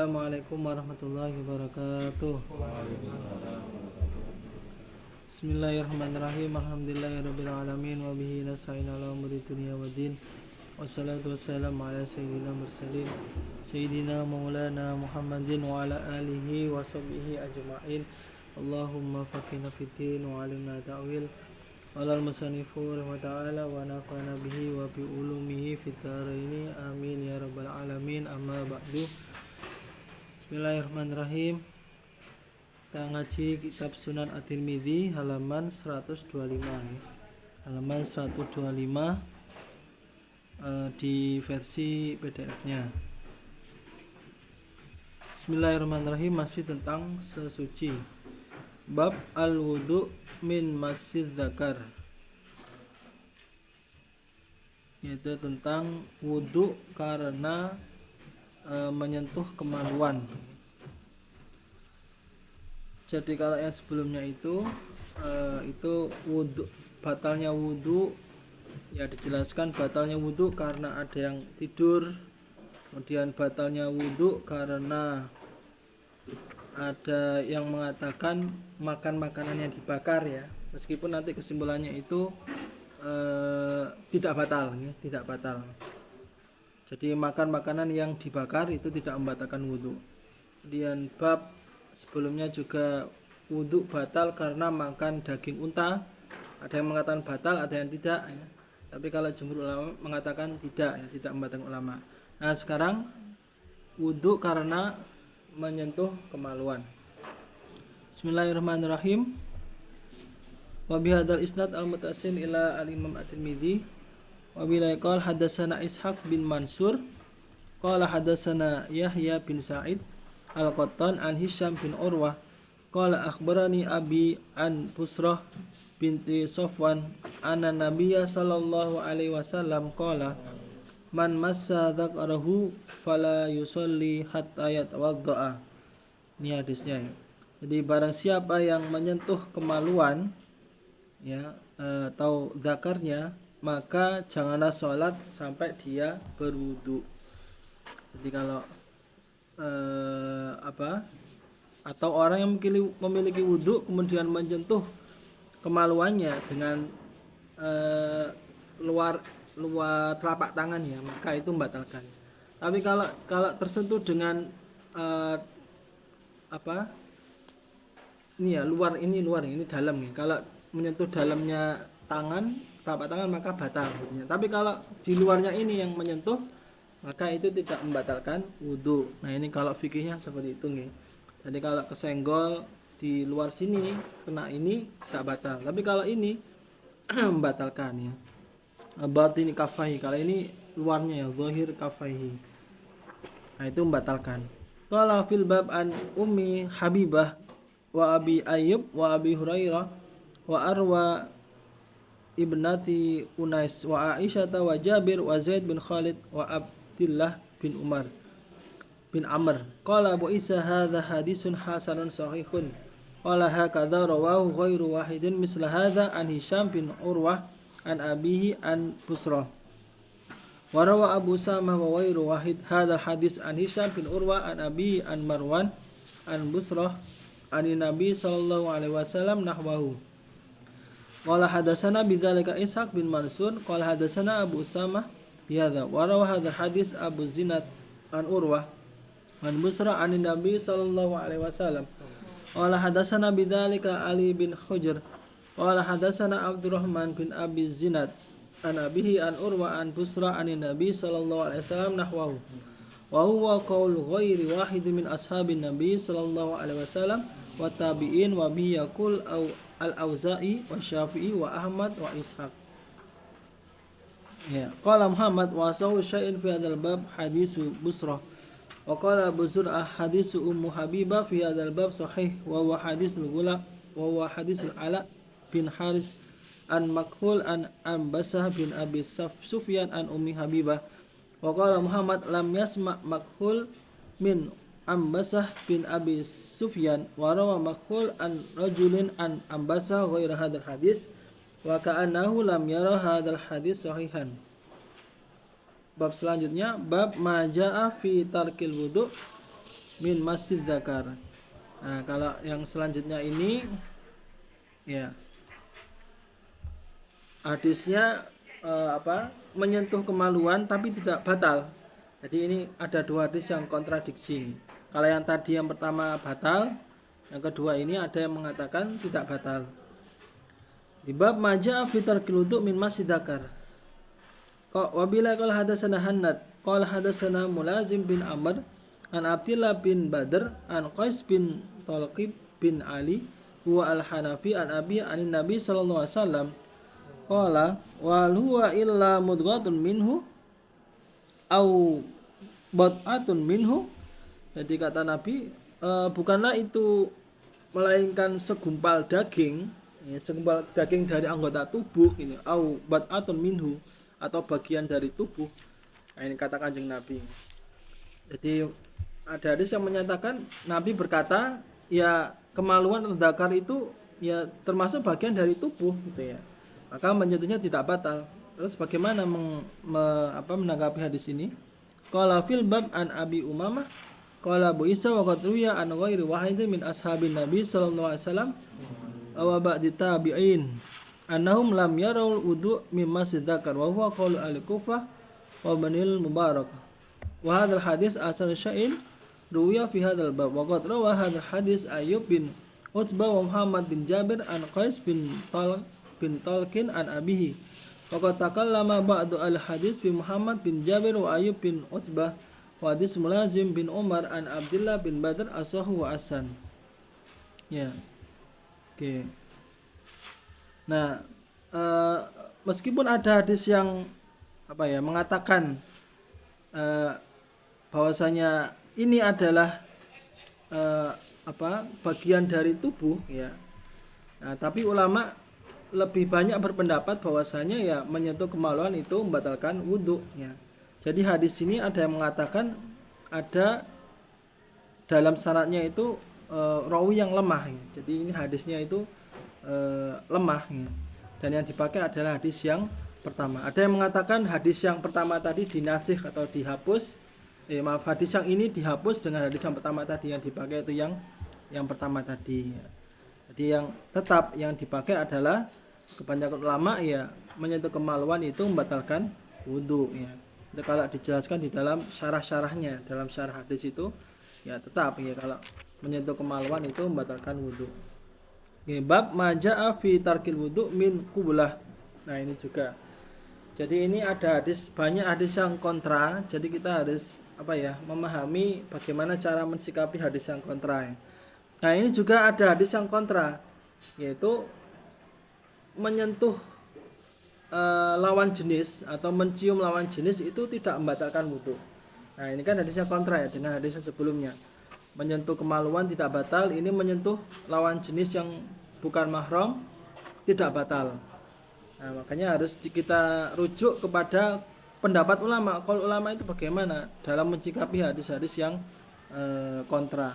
Assalamualaikum warahmatullahi wabarakatuh. Bismillahirrahmanirrahim. Alhamdulillahirabbil alamin wa bihi nasta'in ala umuri dunya waddin. Wassalatu wassalamu ala sayyidina mursalin sayyidina maulana Muhammadin wa ala alihi wa sahbihi ajma'in. Allahumma faqihna fid din wa 'allimna ta'wil. Walal musannifu wa ta'ala wa nafa'na bihi wa bi ulumihi fid dharain. Amin ya rabbal alamin. Amma ba'du. Bismillahirrahmanirrahim. Kita ngaji kitab Sunan At-Tirmidzi halaman 125 ya. Halaman 125 di versi PDF-nya. Bismillahirrahmanirrahim. Masih tentang sesuci. Bab al-wudu min masjid dzakar, yaitu tentang wudu karena menyentuh kemaluan. Jadi kalau yang sebelumnya itu wudu, batalnya wudu ya, dijelaskan batalnya wudu karena ada yang tidur, kemudian batalnya wudu karena ada yang mengatakan makan makanan yang dibakar ya, meskipun nanti kesimpulannya itu tidak batal ya, tidak batal. Jadi makan makanan yang dibakar itu tidak membatalkan wudu. Kemudian bab sebelumnya juga wudu batal karena makan daging unta. Ada yang mengatakan batal, ada yang tidak ya. Tapi kalau jumhur ulama mengatakan tidak ya, tidak membatalkan ulama. Nah sekarang wudu karena menyentuh kemaluan. Bismillahirrahmanirrahim. Wa bihadzal isnad al-muttasil ila al-Imam At-Tirmidzi wa bila qala hadatsana Ishaq bin Mansur qala hadatsana Yahya bin Sa'id al-Qattan an Hisham bin Urwah qala akhbarani abi an Busrah binti Safwan anna Nabiyya sallallahu alaihi wasallam qala man massa dzakarahu fala yusolli hatta yatawaddaa. Ini hadisnya ya. Jadi barang siapa yang menyentuh kemaluan ya, atau zakarnya, maka janganlah sholat sampai dia berwudu. Jadi kalau atau orang yang memiliki wudu kemudian menyentuh kemaluannya dengan luar telapak tangan ya, maka itu membatalkan. Tapi kalau tersentuh dengan ini ya, luar ini dalam nih. Kalau menyentuh dalamnya telapak tangan maka batal wudunya. Tapi kalau di luarnya ini yang menyentuh, maka itu tidak membatalkan wudu. Nah ini kalau fikihnya seperti itu nih. Jadi kalau kesenggol di luar sini kena ini tidak batal. Tapi kalau ini membatalkan ya. Batini kafaihi, kalau ini luarnya ya, zahir kafaihi. Nah itu membatalkan. Qala fil bab an Ummi Habibah wa Abi Ayyub wa Abi Hurairah wa Arwa ibnati Unais wa Aisyah wa Jabir wa Zaid bin Khalid wa Abdullah bin Umar bin Amr. Qala Abu Isa hadza hadisun hasanun sahihun. Qala hakadha rawahu ghairu wahidin misla hadza an Hisham bin Urwah an abihi an Busrah. Wa rawa Abu Samah wa ghairu wahid hadzal hadis an Hisham bin Urwah an abihi an Marwan an Busrah an Nabi sallallahu alaihi wasallam nahwahu. Qala hadatsana bidzalika Ishaq bin Mansur qala hadatsana Abu Samah bihadza wa rawa hadzal hadis Abu Zinad an Urwah an Busrah an Nabi sallallahu alaihi wasallam. Qala hadatsana bidzalika Ali bin Hujr qala hadatsana Abdurrahman bin Abi Zinad an abihi an Urwa an Busra an Nabi sallallahu alaihi wasallam nahwahu. Wa huwa qaul ghairi wahid min ashabin Nabi sallallahu alaihi wasallam wa tabi'in wa bi yaqul al-Auza'i wa Syafi'i wa Ahmad wa Ishaq. Ya, qala Muhammad wa sawu syai'in fi hadzal bab hadisu Busra. Wa qala Abu Zur'ah hadisu Ummu Habibah fi hadzal bab sahih wa huwa hadisul Gula wa huwa hadisul Ala bin Haris an Makhul an Ambasah bin Abi Sufyan an Ummi Habibah. Wa qala Muhammad lam yasma' Makhul min Ambasah bin Abi Sufyan wa rawa Makhul an rajulin an Ambasah ghaira hadzal hadis wa ka'annahu lam yara hadzal hadis sahihan. Bab selanjutnya bab majaa fi tarkil wudu min masjid dzakar. Nah, kalau yang selanjutnya ini ya hadisnya menyentuh kemaluan tapi tidak batal. Jadi ini ada dua hadis yang kontradiksi. Kalau yang tadi yang pertama batal, yang kedua ini ada yang mengatakan tidak batal. Di bab maja fitar kiluduk min masjid dzakar. Wabila qala hadatsana Hannad qala hadatsana Mulazim bin Amr an Abdillah bin Badr an Qais bin Talqib bin Ali huwa al-Hanafi an Abi anin Nabi sallallahu alaihi wasallam qala wal huwa illa mudghatun minhu au bat'atun minhu. Jadi kata Nabi, bukanlah itu melainkan segumpal daging, ya, segumpal daging dari anggota tubuh ini, au bat'atun minhu, atau bagian dari tubuh. Nah, ini kata Kanjeng Nabi. Jadi ada hadis yang menyatakan Nabi berkata, ya kemaluan atau dzakar itu ya termasuk bagian dari tubuh gitu ya. Maka menyentuhnya tidak batal. Terus bagaimana menanggapi hadis ini? Qala fil bab an Abi Umamah qala Abu Isa wa qad ruwiya an ghairi wahidin min ashabin Nabi sallallahu alaihi wasallam wa ba'di tabi'in annahum lam yarawul wudu' mimma dzakar wa huwa qaulu al-Kufah wa Banil Mubarak. Wa hadzal hadis asal syai'in ruwiya fi hadzal bab wa qad rawa hadzal hadis Ayyub bin Utbah wa Muhammad bin Jabir an Qais bin Talqin an abihi. Wa qad takallama ba'du al-hadis bi Muhammad bin Jabir wa Ayyub bin Utbah wa hadis Mulazim bin Umar an Abdullah bin Badr asahu wa asan. Ya. Oke. Nah, meskipun ada hadis yang mengatakan bahwasanya ini adalah bagian dari tubuh ya. Nah, tapi ulama lebih banyak berpendapat bahwasanya ya menyentuh kemaluan itu membatalkan wudhu ya. Jadi hadis ini ada yang mengatakan ada dalam syaratnya itu rawi yang lemah ya. Jadi ini hadisnya itu lemah ya. Dan yang dipakai adalah hadis yang pertama. Ada yang mengatakan hadis yang pertama tadi dinasikh atau dihapus. Hadis yang ini dihapus dengan hadis yang pertama tadi, yang dipakai itu yang pertama tadi ya. Jadi yang tetap yang dipakai adalah kebanyakan ulama ya menyentuh kemaluan itu membatalkan wudhu ya. Jadi kalau dijelaskan di dalam syarah-syarahnya, dalam syarah hadis itu ya tetap ya kalau menyentuh kemaluan itu membatalkan wudhu. Bab maja'a fi tarkil wudhu min qublah. Nah ini juga. Jadi ini ada hadis, banyak hadis yang kontra. Jadi kita harus memahami bagaimana cara mensikapi hadis yang kontra ya. Nah ini juga ada hadis yang kontra, yaitu menyentuh lawan jenis atau mencium lawan jenis itu tidak membatalkan wudhu. Nah ini kan hadisnya kontra ya dengan hadis yang sebelumnya. Menyentuh kemaluan tidak batal, ini menyentuh lawan jenis yang bukan mahram tidak batal. Nah makanya harus kita rujuk kepada pendapat ulama. Kalau ulama itu bagaimana dalam mencikapi hadis-hadis yang kontra.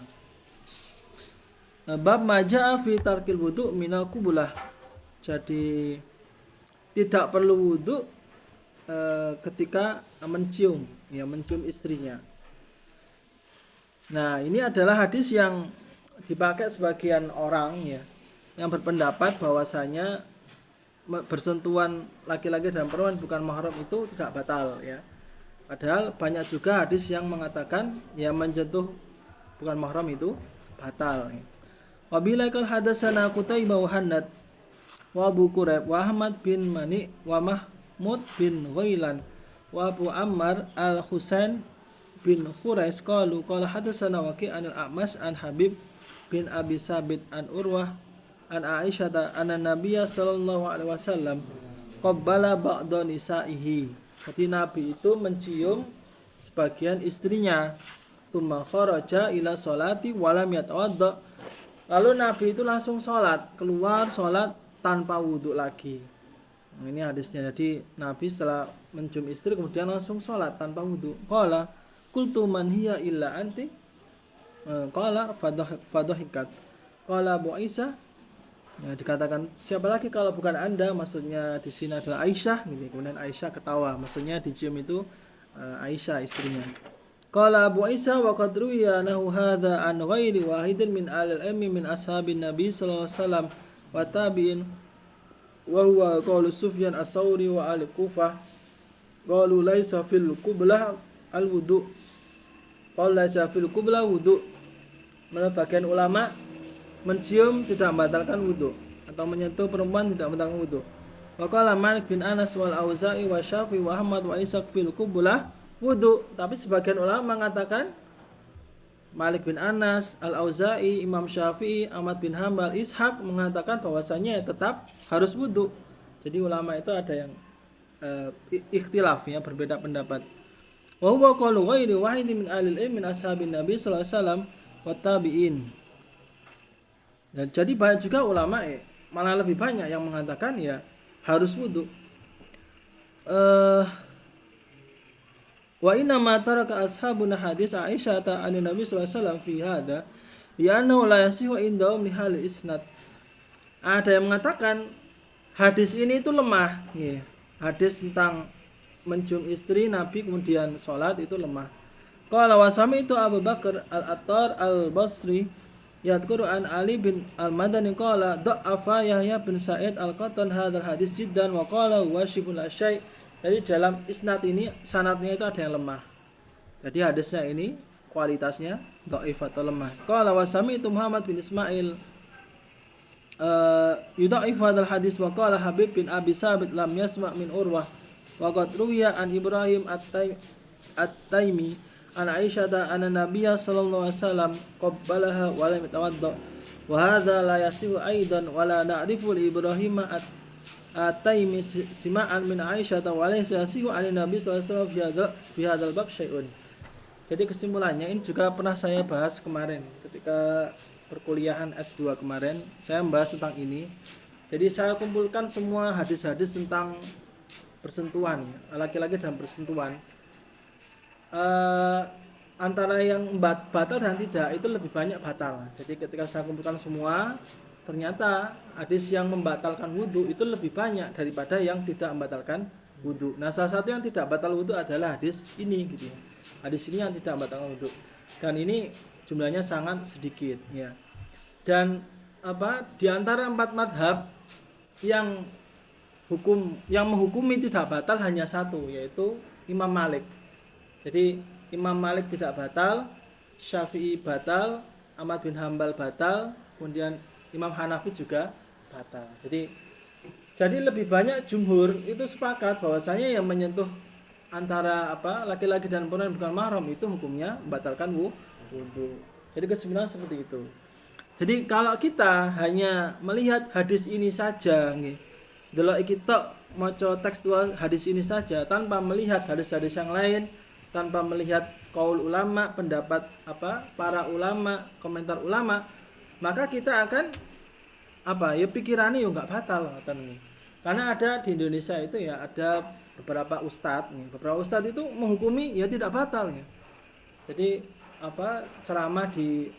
Bab maja'a fi tarkil wudu' minal qublah. Jadi tidak perlu wudu ketika mencium istrinya. Nah, ini adalah hadis yang dipakai sebagian orang ya yang berpendapat bahwasanya bersentuhan laki-laki dan perempuan bukan mahram itu tidak batal ya. Padahal banyak juga hadis yang mengatakan ya menyentuh bukan mahram itu batal ya. Wabila kal hadatsana Qutaibah wa Hannad wa Abu Quraib wa Ahmad bin Mani wa Mahmud bin Ghailan wa Abu Ammar al-Husain bin Khurais qalu qala hadatsana Waqi' anil A'mash an Habib bin Abi Sabit an Urwah an Aisyah anna Nabiyya sallallahu alaihi wasallam qabbala ba'da nisaihi. Jadi Nabi itu mencium sebagian istrinya. Tsumma kharaja ila sholati wa lam yatawadda. Lalu Nabi itu langsung keluar sholat tanpa wudhu lagi. Ini hadisnya. Jadi Nabi setelah mencium istri kemudian langsung sholat tanpa wudhu. Qala qultu man hiya illa anti. Qala fadhahikat. Qala Abu Isa, ya, dikatakan siapa lagi kalau bukan Anda, maksudnya di sini adalah Aisyah gitu. Kemudian Aisyah ketawa, maksudnya dicium itu Aisyah istrinya. Qala Abu Isa wa qad ruwiya nahu hadza an ghairi wahidin min alil ilmi min ashabin Nabi sallallahu alaihi wasallam wa tabi'in wa huwa qaulu Sufyan as-Sauri wa al-Kufah qalu laisa fil qublah al-wudu. Qalu laisa fil qublah wudu. Menurut bagian ulama, mencium tidak membatalkan wudu atau menyentuh perempuan tidak membatalkan wudu. Wa qala Malik bin Anas wal Auza'i wa Syafi'i wa Ahmad wa Ishaq fil qublah wudu. Tapi sebagian ulama mengatakan, Malik bin Anas, Al-Auza'i, Imam Syafi'i, Ahmad bin Hambal, Ishaq mengatakan bahwasanya tetap harus wudu. Jadi ulama itu ada yang ikhtilaf, ya, berbeda pendapat. Wa huwa qaulu ghairi wahidin min ahli ilmi min ashabin Nabi sallallahu alaihi wasallam wa tabi'in. Dan jadi banyak juga ulama malah lebih banyak yang mengatakan ya harus wudu. Wa inna ma taraka ashabuna hadis Aisyah an Nabi sallallahu alaihi wasallam fi hada li'annahu la yasihu indahum li hal isnad. Ada yang mengatakan hadis ini itu lemah, ya. Hadis tentang mencium istri Nabi kemudian sholat itu lemah. Qala wa sami'tu Abu Bakar al-Attar al-Basri yadhkuru an Ali bin al-Madani qala da'afa Yahya bin Sa'id al-Qattan hadzal hadis jiddan wa qala wa shibul syai'. Jadi dalam isnad ini sanadnya itu ada yang lemah. Jadi hadisnya ini kualitasnya dhaif atau lemah. Qala wa sami'tu Muhammad bin Ismail yudha'if hadzal hadis wa qala Habib bin Abi Sabit lam yasma' min Urwah wa qad ruwiya an Ibrahim at-Taimi an Aisyah anna Nabiyya sallallahu alaihi wasallam qabbalaha wa lam yatawadda wa hadza la yasihu aidan wa la na'rifu li Ibrahim at-Taimi sima'an min Aisyah wa laysa yasihu an Nabi sallallahu alaihi wasallam fi hadzal bab syai'un. Jadi kesimpulannya ini juga pernah saya bahas kemarin ketika perkuliahan S2 kemarin, saya membahas tentang ini. Jadi saya kumpulkan semua hadis-hadis tentang persentuhan, laki-laki dan persentuhan. Antara yang batal dan tidak itu lebih banyak batal. Jadi ketika saya kumpulkan semua, ternyata hadis yang membatalkan wudu itu lebih banyak daripada yang tidak membatalkan wudu. Nah, salah satu yang tidak batal wudu adalah hadis ini, gitu ya. Hadis ini yang tidak membatalkan wudu. Dan ini jumlahnya sangat sedikit, ya. Dan di antara 4 madhab yang menghukumi tidak batal hanya satu, yaitu Imam Malik. Jadi Imam Malik tidak batal, Syafi'i batal, Ahmad bin Hambal batal, kemudian Imam Hanafi juga batal. Jadi lebih banyak jumhur itu sepakat bahwasanya yang menyentuh antara laki-laki dan perempuan bukan mahram itu hukumnya membatalkan wudu. Jadi kesimpulan seperti itu. Jadi kalau kita hanya melihat hadis ini saja, nggih. Delok iki tok maca tekstual hadis ini saja tanpa melihat hadis-hadis yang lain, tanpa melihat qaul ulama, pendapat para ulama, komentar ulama, maka kita akan pikirannya enggak batal ngoten. Karena ada di Indonesia itu ya ada beberapa ustadz itu menghukumi ya tidak batal ya. Jadi ceramah di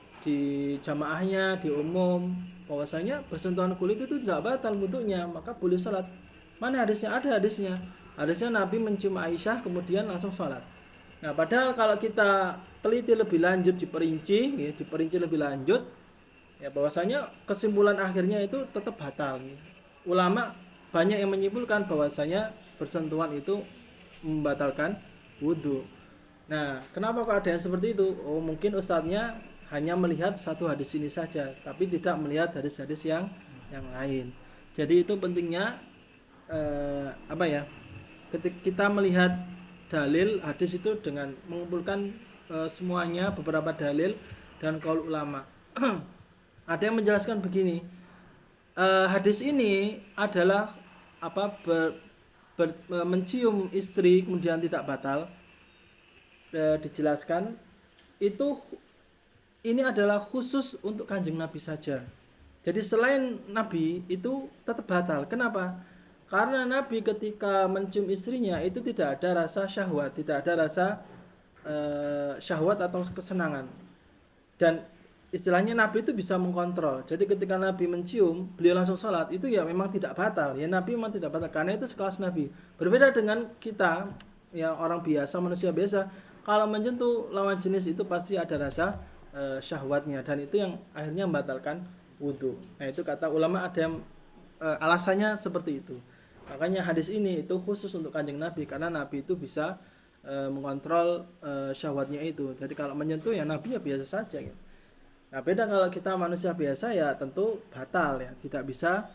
jamaahnya di umum bahwasanya bersentuhan kulit itu tidak batal wudunya, maka boleh salat. Mana hadisnya? Ada hadisnya. Hadisnya Nabi mencium Aisyah kemudian langsung salat. Nah, padahal kalau kita teliti lebih lanjut diperinci lebih lanjut ya bahwasanya kesimpulan akhirnya itu tetap batal. Ulama banyak yang menyimpulkan bahwasanya bersentuhan itu membatalkan wudu. Nah, kenapa kok ada yang seperti itu? Oh, mungkin ustadznya hanya melihat satu hadis ini saja, tapi tidak melihat hadis-hadis yang lain. Jadi itu pentingnya ketika kita melihat dalil hadis itu dengan mengumpulkan semuanya, beberapa dalil dan qaul ulama. Ada yang menjelaskan begini, hadis ini adalah mencium istri kemudian tidak batal. Dijelaskan itu ini adalah khusus untuk Kanjeng Nabi saja. Jadi selain Nabi itu tetap batal. Kenapa? Karena Nabi ketika mencium istrinya itu tidak ada rasa syahwat, tidak ada rasa syahwat atau kesenangan. Dan istilahnya Nabi itu bisa mengkontrol. Jadi ketika Nabi mencium, beliau langsung sholat, itu ya memang tidak batal. Ya Nabi memang tidak batal karena itu sekelas Nabi. Berbeda dengan kita, ya orang biasa, manusia biasa. kalau menyentuh lawan jenis itu pasti ada rasa syahwatnya, dan itu yang akhirnya membatalkan wudhu. Nah itu kata ulama ada yang alasannya seperti itu. Makanya hadis ini itu khusus untuk Kanjeng Nabi, karena Nabi itu bisa mengontrol syahwatnya itu. Jadi kalau menyentuh ya Nabi ya biasa saja gitu. Nah beda kalau kita manusia biasa ya tentu batal ya, tidak bisa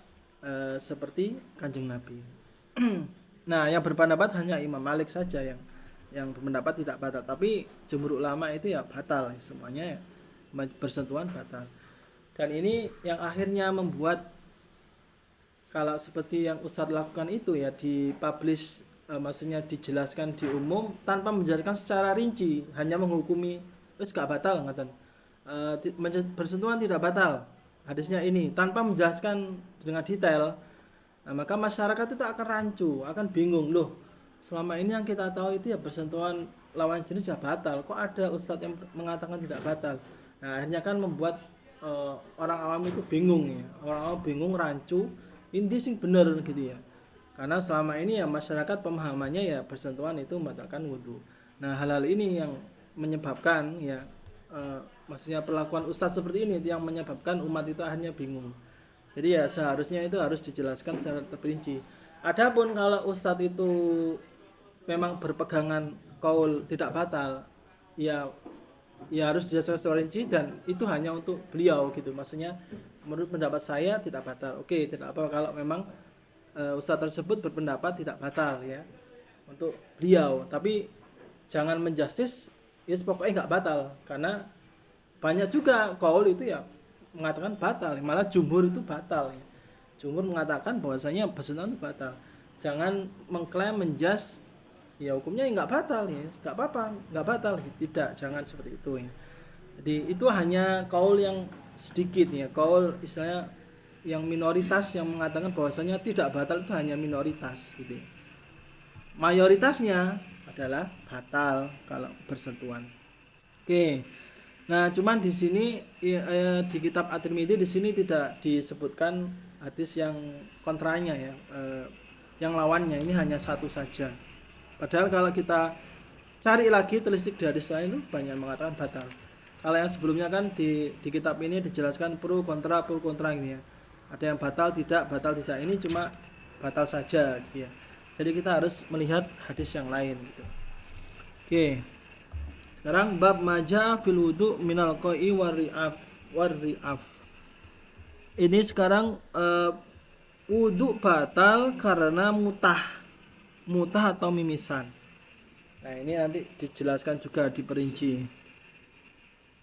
seperti Kanjeng Nabi. Nah yang berpendapat hanya Imam Malik saja yang berpendapat tidak batal, tapi jumhur ulama itu ya batal semuanya ya, bersentuhan batal. Dan ini yang akhirnya membuat kalau seperti yang Ustadz lakukan itu ya dipublish, maksudnya dijelaskan di umum tanpa menjelaskan secara rinci, hanya menghukumi terus gak batal ngaten. Bersentuhan tidak batal hadisnya ini tanpa menjelaskan dengan detail. Nah, maka masyarakat itu akan rancu, akan bingung, loh selama ini yang kita tahu itu ya bersentuhan lawan jenis ya batal, kok ada ustadz yang mengatakan tidak batal. Nah akhirnya kan membuat orang awam itu bingung ya, orang awam bingung, rancu, ini sing bener gitu ya, karena selama ini ya masyarakat pemahamannya ya bersentuhan itu membatalkan wudhu. Nah hal-hal ini yang menyebabkan ya maksudnya perlakuan ustadz seperti ini yang menyebabkan umat itu akhirnya bingung. Jadi ya seharusnya itu harus dijelaskan secara terperinci. Adapun kalau ustadz itu memang berpegangan kaul tidak batal, ya harus dijelaskan secara rinci, dan itu hanya untuk beliau gitu. Maksudnya menurut pendapat saya tidak batal. Oke, tidak apa kalau memang ustadz tersebut berpendapat tidak batal ya untuk beliau, tapi jangan menjustis ya pokoknya nggak batal, karena banyak juga kaul itu ya mengatakan batal, malah jumhur itu batal ya. Jumhur mengatakan bahwasanya bersentuhan itu batal. Jangan mengklaim menjas ya hukumnya nggak batal ya, nggak apa-apa, nggak batal, tidak, jangan seperti itu ya. Jadi itu hanya kaul yang sedikit ya, kaul istilahnya yang minoritas yang mengatakan bahwasanya tidak batal, itu hanya minoritas gitu ya. Mayoritasnya adalah batal kalau bersentuhan. Oke. Nah, cuman di sini di kitab At-Tirmidzi di sini tidak disebutkan hadis yang kontranya ya, yang lawannya, ini hanya satu saja. Padahal kalau kita cari lagi telisik dari lain itu banyak mengatakan batal. Kalau yang sebelumnya kan di kitab ini dijelaskan pro kontra ini ya. Ada yang batal tidak, ini cuma batal saja gitu ya. Jadi kita harus melihat hadis yang lain gitu. Oke. Sekarang bab maja fil wudu minal qai warri'af. Ini sekarang wudu batal karena mutah atau mimisan. Nah, ini nanti dijelaskan juga diperinci.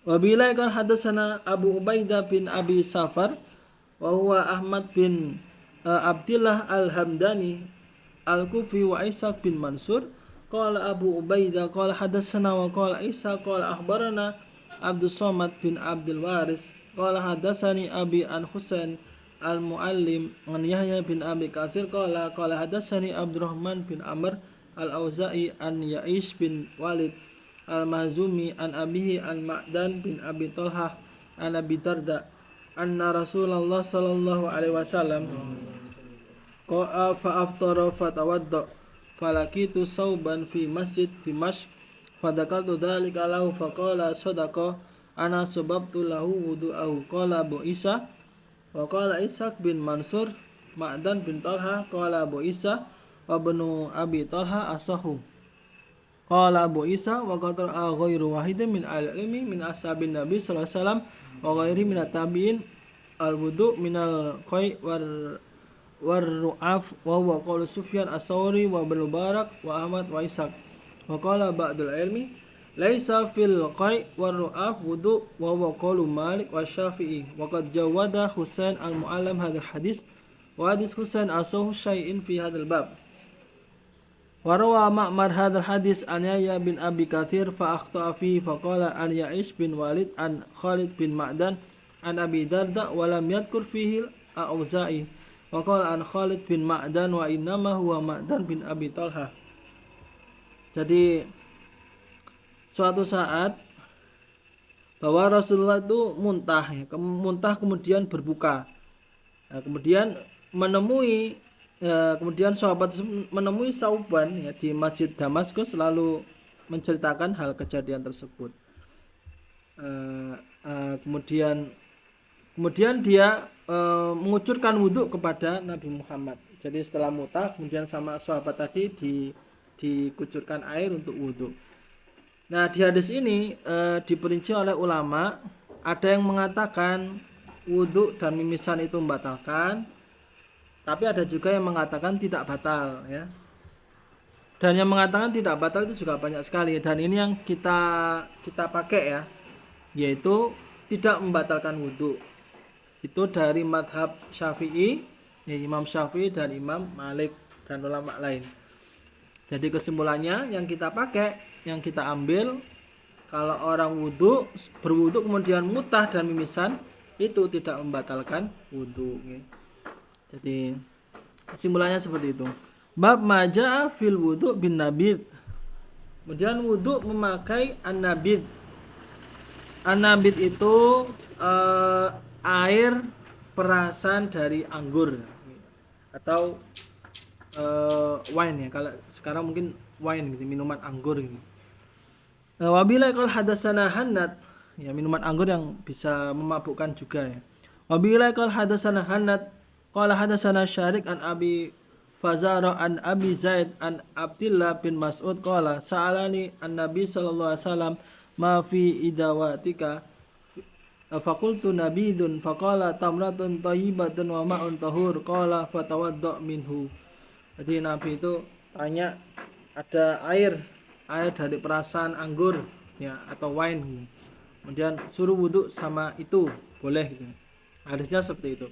Wabila kan hadatsana Abu Ubaidah bin Abi Safar wa huwa Ahmad bin Abdillah Al-Hamdani Al-Kufi wa Ishaq bin Mansur. Qala Abu Ubaidah qala hadatsana wa qala Isa qala akhbarana Abdus Somad bin Abdul Waris qala hadatsani Abi an Husain Al-Muallim an Yahya bin Abi Katsir qala hadatsani Abdurrahman bin Amr Al-Auza'i an Ya'ish bin Walid Al-Mahzumi an abihi an Ma'dan bin Abi Talhah an Abi Darda anna Rasulullah sallallahu alaihi wasallam qa'a fa aftara fa tawadda falakitu sauban fi masjid Dimashq fadakaltu dzalika lahu faqala sadaqa ana sababtu lahu wudu'ahu qala Abu Isa wa qala Ishaq bin Mansur Ma'dan bin Talha qala Abu Isa wa banu Abi Talha asahu qala Abu Isa wa qala ghairu wahidin min al-ilmi min ashabin Nabi sallallahu alaihi wasallam wa ghairi min at-tabi'in al-wudu' minal qai' warru'af wa huwa qaulu Sufyan as-Sawri wa Ibnu Mubarak wa Ahmad wa Ishaq wa qala ba'dul ilmi laisa fil qai' warru'af wudu' wa huwa qaulu Malik wa Syafi'i wa qad jawada Husain al-Mu'allam hadzal hadis wa hadis Husain asahu syai'in fi hadzal bab wa rawa Ma'mar hadzal hadis an Yahya bin Abi Katsir fa akhta'a fi fa qala an Ya'ish bin Walid an Khalid bin Ma'dan an Abi Darda wa lam yadhkur fihi al-Auza'i wa qala an Khalid bin Ma'dan wa innama huwa Ma'dan bin Abi Talha. Jadi suatu saat bahwa Rasulullah itu muntah kemudian berbuka. Nah, kemudian kemudian sahabat menemui sauban ya, di Masjid Damaskus lalu menceritakan hal kejadian tersebut. Kemudian dia mengucurkan wudhu kepada Nabi Muhammad. Jadi setelah muta, kemudian sama sahabat tadi dikucurkan air untuk wudhu. Nah, di hadis ini diperinci oleh ulama, ada yang mengatakan wudhu dan mimisan itu membatalkan, tapi ada juga yang mengatakan tidak batal, ya. Dan yang mengatakan tidak batal itu juga banyak sekali, dan ini yang kita pakai, ya, yaitu tidak membatalkan wudhu. Itu dari madhab Syafi'i, ya, Imam Syafi'i dan Imam Malik dan ulama lain. Jadi kesimpulannya yang kita pakai, yang kita ambil, kalau orang berwudhu kemudian mutah dan mimisan, itu tidak membatalkan wudhu. Jadi kesimpulannya seperti itu. Bab maja'a fil wudhu bin nabid. Kemudian wudhu memakai an-nabid. An-nabid itu air perasan dari anggur atau wine, ya. Kalau sekarang mungkin wine gitu, minuman anggur gitu. Wabila qal hadatsana Hannad, ya, minuman anggur yang bisa memabukkan juga, ya. Wabila qal hadatsana Hannad qala hadatsana Syarik an Abi Fazara an Abi Zaid an Abdullah bin Mas'ud qala sa'alani an-nabi sallallahu alaihi wasallam ma fi idawatika faqultu nabidun faqala tamratun thayyibatun wa ma'un tahur qala fatawadda minhu. Jadi Nabi itu tanya, ada air dari perasan anggur, ya, atau wine, kemudian suruh wudhu sama itu, boleh gitu. Hadisnya seperti itu.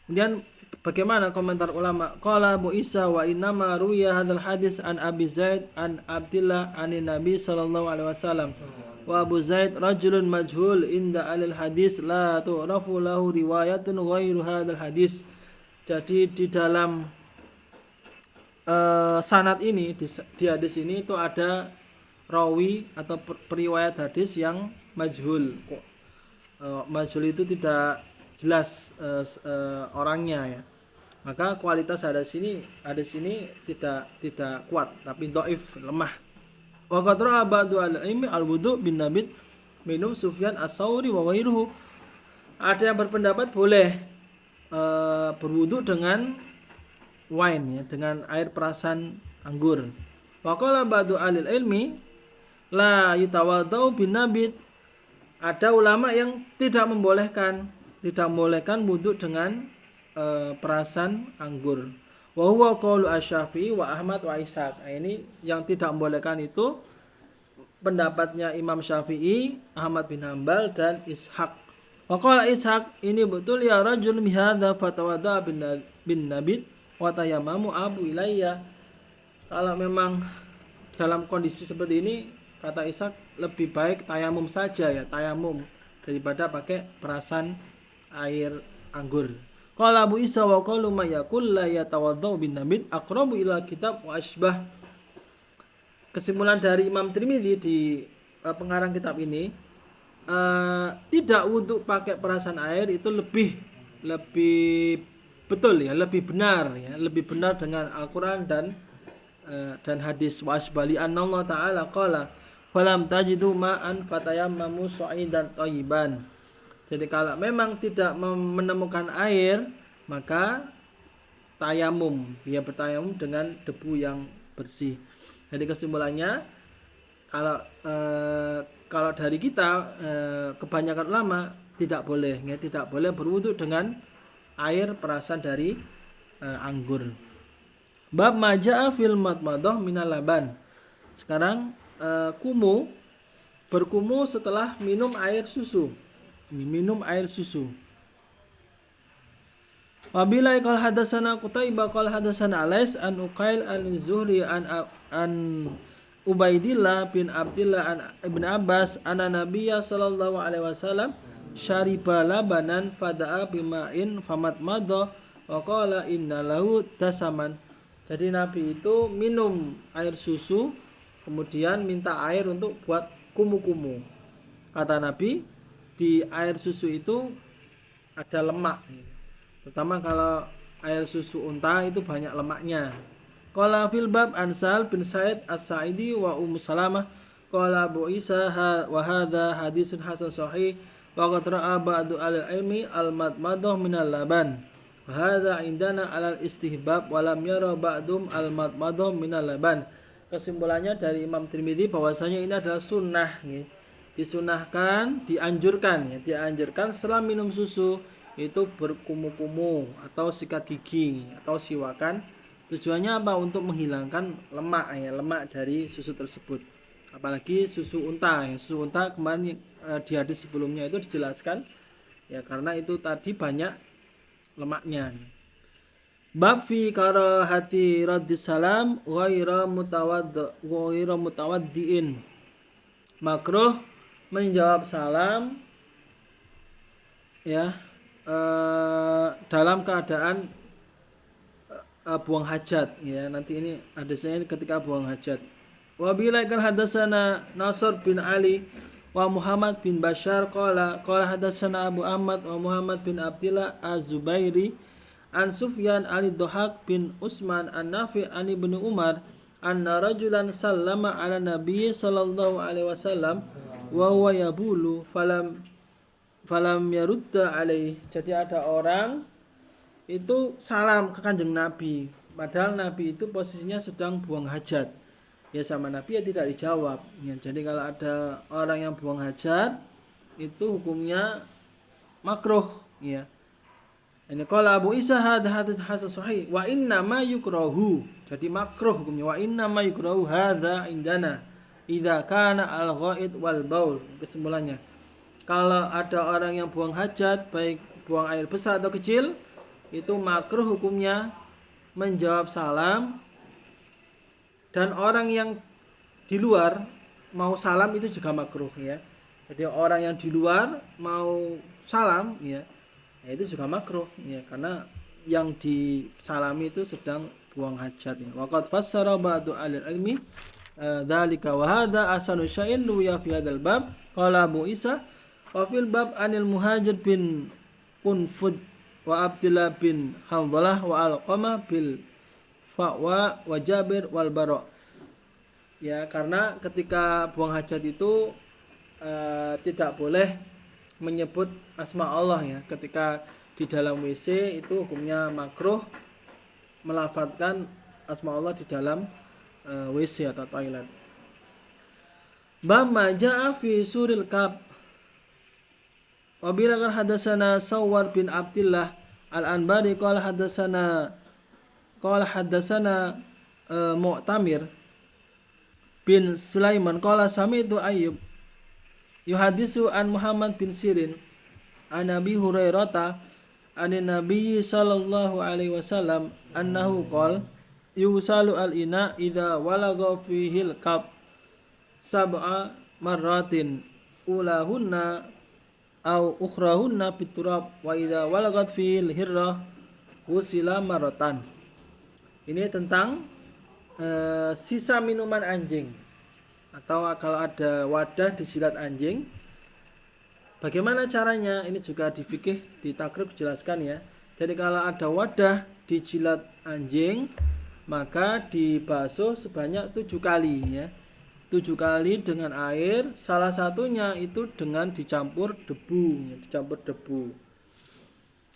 Kemudian bagaimana komentar ulama? Qala Abu Isa wa innama ruya hadzal hadis an Abi Zaid an Abdillah anin Nabi sallallahu alaihi wasallam. Wa Abu Zaid rajulun majhul inda alil hadis la tu'rafu lahu riwayatun ghairu hadzal hadis. Jadi di dalam sanad ini, di hadis ini itu ada rawi atau periwayat hadis yang majhul. Majhul itu tidak jelas orangnya, ya. Maka kualitas hadis ini tidak kuat, tapi dhaif, lemah. Wa qad ra'a ba'du al-ilmi al-wudu bin nabid minum Sufyan as-Tsauri wa ghairuhu. Ada yang berpendapat boleh berwudu dengan wine, ya, dengan air perasan anggur. Wa qala ba'du al-ilmi la yutawaddau bin nabid. Ada ulama yang tidak membolehkan wudu dengan perasan anggur. Wa huwa qaulu Asy-Syafi'i wa Ahmad wa Ishaq. Nah, ini yang tidak membolehkan itu pendapatnya Imam Syafi'i, Ahmad bin Hambal dan Ishaq. Wa qala Ishaq ini betul ya rajul bihadza fatawadda bin nabid wa tayammamu abu ilayya. Kalau memang dalam kondisi seperti ini, kata Ishaq, lebih baik tayamum saja, ya, tayamum daripada pakai perasan air anggur. Qala Abu Isa wa qalu may yaqul la yatawaddau bin nabid aqrabu ila kitab wa asbah. Kesimpulan dari Imam Tirmidzi di pengarang kitab ini, tidak wudu pakai perasan air itu lebih betul, ya, lebih benar dengan Al-Qur'an dan hadis. Wa asbali annallahu ta'ala qala falam tajidu ma'an fatayammamu sa'idan thayyiban. Jadi kalau memang tidak menemukan air, maka tayamum, dia bertayamum dengan debu yang bersih. Jadi kesimpulannya, kalau dari kita, kebanyakan ulama tidak boleh berwudu dengan air perasan dari anggur. Bab maja'a fil madmadah minal laban. Sekarang berkumu setelah minum air susu. Wabila qala hadatsana Qutaibah qala hadatsana Alais an Uqail an Zuhri an Ubaidillah bin Abdillah an Ibn Abbas anna Nabiyya sallallahu alaihi wasallam syariba labanan fada'a bima'in famatmadha wa qala inna lahu tasaman. Jadi Nabi itu minum air susu, kemudian minta air untuk buat kumu-kumu. Kata Nabi, di air susu itu ada lemak, terutama kalau air susu unta itu banyak lemaknya. Qala fil bab an Sa'al bin Sa'id as-Sa'idi wa Ummu Salamah qala Abu Isa wa hadza hadisun hasan sahih wa qad ra'a ba'du al-ilmi al-madmadah minal laban. Wa hadza indana alal istihbab wa lam yara ba'dum al-madmadah minal laban. Kesimpulannya dari Imam Tirmidzi bahwasanya ini adalah sunnah, ya. Disunahkan, dianjurkan setelah minum susu itu berkumu-kumu atau sikat gigi atau siwakan. Tujuannya apa? Untuk menghilangkan lemak, ya, lemak dari susu tersebut. Apalagi susu unta, ya. Susu unta kemarin di hadis sebelumnya itu dijelaskan, ya, karena itu tadi banyak lemaknya. Bab fi karahati raddis salam ghaira mutawaddiin. Makruh menjawab salam, ya, dalam keadaan buang hajat, ya. Nanti ini hadisnya ketika buang hajat. Wa bilaikal hadatsana Nasr bin Ali wa Muhammad bin Bashar qala hadatsana Abu Ahmad wa Muhammad bin Abdillah Az-Zubairi an Sufyan al-Dhahak bin Utsman an-Nafi' an Ibnu Umar anna rajulan sallama ala Nabi sallallahu alaihi wasallam wa huwa yabulu falam yarudda alaihi. Jadi ada orang itu salam ke Kanjeng Nabi, padahal Nabi itu posisinya sedang buang hajat. Ya, sama Nabi ya tidak dijawab. Ya, jadi kalau ada orang yang buang hajat itu hukumnya makruh, ya. Ini qala Abu Isa hadis hasan sahih wa inna ma yukrahu. Jadi makruh hukumnya wa inna ma yukrahu hadza indana idza kana al-ghaid wal baul. Kesimpulannya, kalau ada orang yang buang hajat, baik buang air besar atau kecil, itu makruh hukumnya menjawab salam. Dan orang yang di luar mau salam itu juga makruh, ya. Jadi orang yang di luar mau salam, ya, itu juga makruh, ya, karena yang disalami itu sedang buang hajat, ya. Waqad fassara ba'du al-ilmi dzalika wa hadza asanu syai'in luya fi hadzal bab qala Abu Isa wa fil bab anil Muhajir bin Qunfud wa Abdullah bin Hanzalah wa Alqamah bil Fa'wa wa Jabir wal Bara'. Ya, karena ketika buang hajat itu tidak boleh menyebut asma Allah, ya. Ketika di dalam WC itu hukumnya makruh melafadzkan asma Allah di dalam WC atau toilet. Bab ma jaa fi suril kab. Wa bilakan hadatsana Sawwar bin Abdullah al-Anbari qala hadatsana Mu'tamir bin Sulaiman qala sami'tu Ayyub yuhadisu an Muhammad bin Sirin an Abi Hurairah an Nabi sallallahu alaihi wasallam annahu qala yusalu al-ina idza walagha fihi al-kab sab'a marratin ulahunna au ukhrahunna biturab wa idza walagat fil hirrah usila maratan. Ini tentang sisa minuman anjing, atau kalau ada wadah dijilat anjing, bagaimana caranya? Ini juga di fikih, di takrib dijelaskan, ya. Jadi kalau ada wadah dijilat anjing, maka dibasuh sebanyak 7 kali, ya. 7 kali dengan air, salah satunya itu dengan dicampur debu, ya, dicampur debu.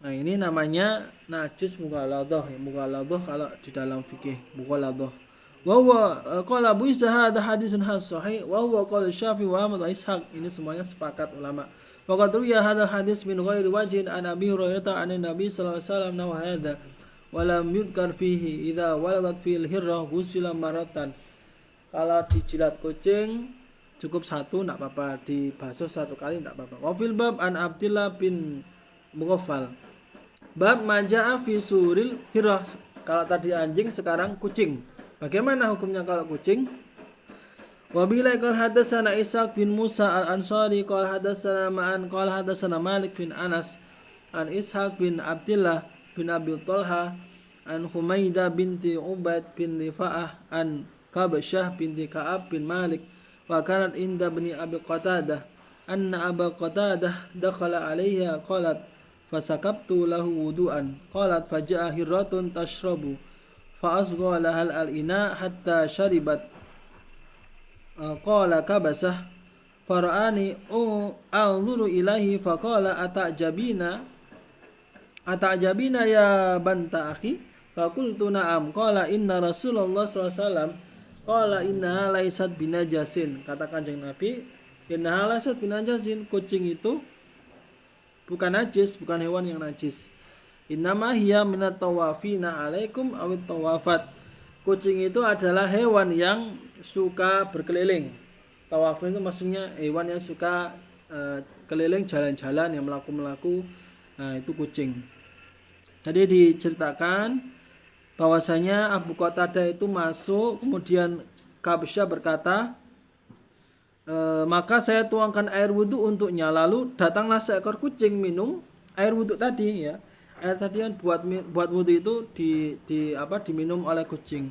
Nah, ini namanya najis mughaladhah, ya. Mughaladhah kalau di dalam fikih, mughaladhah. Wa huwa qala Abu Isa hadza hadisun sahih wa huwa qala Syafi'i wa Ahmad wa Ishaq. Ini semuanya sepakat ulama. Wa qad ruwiya hadzal hadis min ghairi wajhin an Abi Hurairah an Nabi sallallahu alaihi wasallam wa hadza wa lam yudhkar fihi idza walagat fil hirrah ghusila maratan. Kalau dijilat kucing cukup 1 enggak apa-apa, dibasuh 1 kali enggak apa-apa. Wa fil bab an Abdullah bin Mughaffal. Bab majaa fi suril hirrah. Kalau tadi anjing, sekarang kucing. Bagaimana hukumnya kalau kucing? Wa bila qala hadatsana Ishaq bin Musa al-Ansari qala hadatsana Ma'an qala hadatsana Malik bin Anas an Ishaq bin Abdullah bin Abi Thalha an Humaidah binti Ubaid bin Rifa'ah an Kabsyah binti Ka'ab bin Malik wa kanat inda bani Abi Qatadah anna Aba Qatadah dakhala 'alayha qalat fasakabtu lahu wudu'an qalat faja'a hirratun tashrabu fa asgha lahal al-ina hatta sharibat qala kabasah fara'ani anzuru ilaihi faqala atajabina ya banta akhi faqultu na'am qala inna Rasulullah sallallahu alaihi wasallam qala innaha laysat binajasin. Kata Kanjeng Nabi, innaha laysat binajasin, kucing itu bukan najis, bukan hewan yang najis. Innama hiya minat tawafina alaikum awit tawafat. Kucing itu adalah hewan yang suka berkeliling. Tawaf itu maksudnya hewan yang suka keliling jalan-jalan, yang melaku-melaku. Nah, itu kucing. Jadi diceritakan bahwasanya Abu Qatadah itu masuk, kemudian Kabsyah berkata, maka saya tuangkan air wudhu untuknya, lalu datanglah seekor kucing minum air wudhu tadi ya. Air tadi yang buat wudhu itu diminum oleh kucing.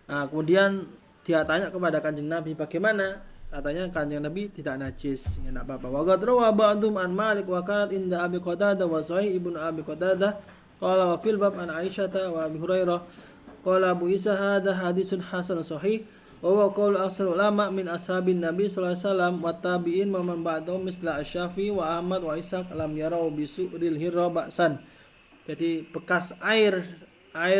Nah, kemudian dia tanya kepada Kanjeng Nabi bagaimana? Katanya Kanjeng Nabi tidak najis, ya enggak apa-apa. Wa qad rawa ba'dhum an Malik wa kanat inda Abi Qatadah wa Sahih ibnu Abi Qatadah qala wa fil bab an Aisyah wa Abi Hurairah qala Abu Isa hadza hadisun hasan sahih wa huwa qaul asr ulama min ashabin Nabi sallallahu alaihi wasallam wa tabi'in wa man ba'dahum misla Asy-Syafi'i wa Ahmad wa Ishaq lam yarau bisu'ril hirra ba'san. Jadi bekas air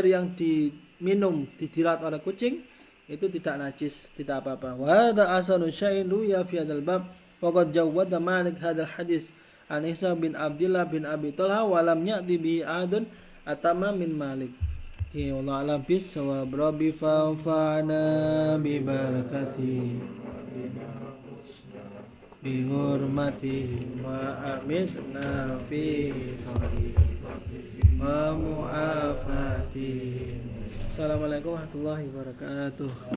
yang diminum dijilat oleh kucing itu tidak najis, tidak apa-apa. Wa hadza asanu syai'in ruya fi hadzal bab wa qad jawwada Malik hadzal hadis an Isa bin Abdullah bin Abi Thalha wa lam ya'ti bi adun atama min Malik. Ki wallahu a'lam bis-shawab. Rabbi fa'ana bi barakati bi hurmati wa amitna fi khairin wa mu'afati. Assalamualaikum warahmatullahi wabarakatuh.